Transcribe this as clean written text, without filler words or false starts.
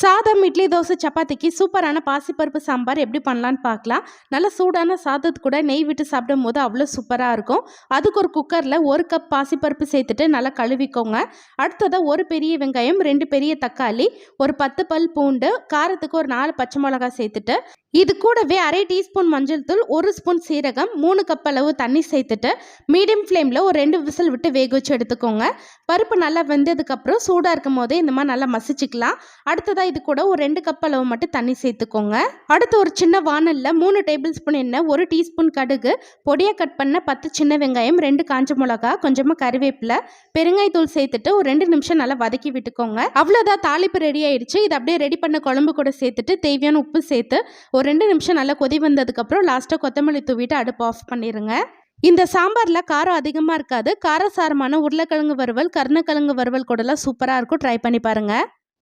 சாதம், இட்லி, தோசை, சப்பாத்திக்கு சூப்பரான பாசிப்பருப்பு சாம்பார் எப்படி பண்ணலான்னு பார்க்கலாம். நல்ல சூடான சாதத்து கூட நெய் விட்டு சாப்பிடும்போது அவ்வளோ சூப்பராக இருக்கும். அதுக்கு ஒரு குக்கரில் 1 கப் பாசிப்பருப்பு சேர்த்துட்டு நல்லா கழுவிக்கோங்க. அடுத்ததாக ஒரு பெரிய வெங்காயம், 2 பெரிய தக்காளி, ஒரு 10 பல் பூண்டு, காரத்துக்கு ஒரு 4 பச்சை மிளகாய் சேர்த்துட்டு இது கூடவே அரை டீஸ்பூன் மஞ்சள் தூள், 1 ஸ்பூன் சீரகம், 3 கப் அளவு தண்ணி சேர்த்துட்டு மீடியம் ஃப்ளேமில் ஒரு 2 விசில் விட்டு வேக வச்சு எடுத்துக்கோங்க. பருப்பு நல்லா வெந்ததுக்கப்புறம் சூடாக இருக்கும் போதே இந்த மாதிரி நல்லா மசிச்சுக்கலாம். அடுத்ததாக இது கூட ஒரு 2 கப் அளவு மட்டும் தண்ணி சேர்த்துக்கோங்க. அடுத்து ஒரு சின்ன வானலில் 3 டேபிள் ஸ்பூன் எண்ணெய், 1 டீஸ்பூன் கடுகு, பொடியாக கட் பண்ண 10 சின்ன வெங்காயம், 2 காஞ்ச மிளகா, கொஞ்சமாக கறிவேப்பிலை, பெருங்காயத்தூள் சேர்த்துட்டு ஒரு 2 நிமிஷம் நல்லா வதக்கி விட்டுக்கோங்க. அவ்வளோதான், தாளிப்பு ரெடி ஆயிடுச்சு. இது அப்படியே ரெடி பண்ண குழம்பு கூட சேர்த்துட்டு தேவையான உப்பு சேர்த்து ஒரு 2 நிமிஷம் நல்லா கொதி வந்ததுக்கப்புறம் லாஸ்ட்டாக கொத்தமல்லி தூவிட்டு அடுப்பு ஆஃப் பண்ணிடுங்க. இந்த சாம்பாரில் காரம் அதிகமாக இருக்காது. காரசாரமான உருளைக்கிழங்கு வறுவல், கருணக்கிழங்கு வறுவல் கூடலாம் சூப்பராக இருக்கும். ட்ரை பண்ணி பாருங்கள்.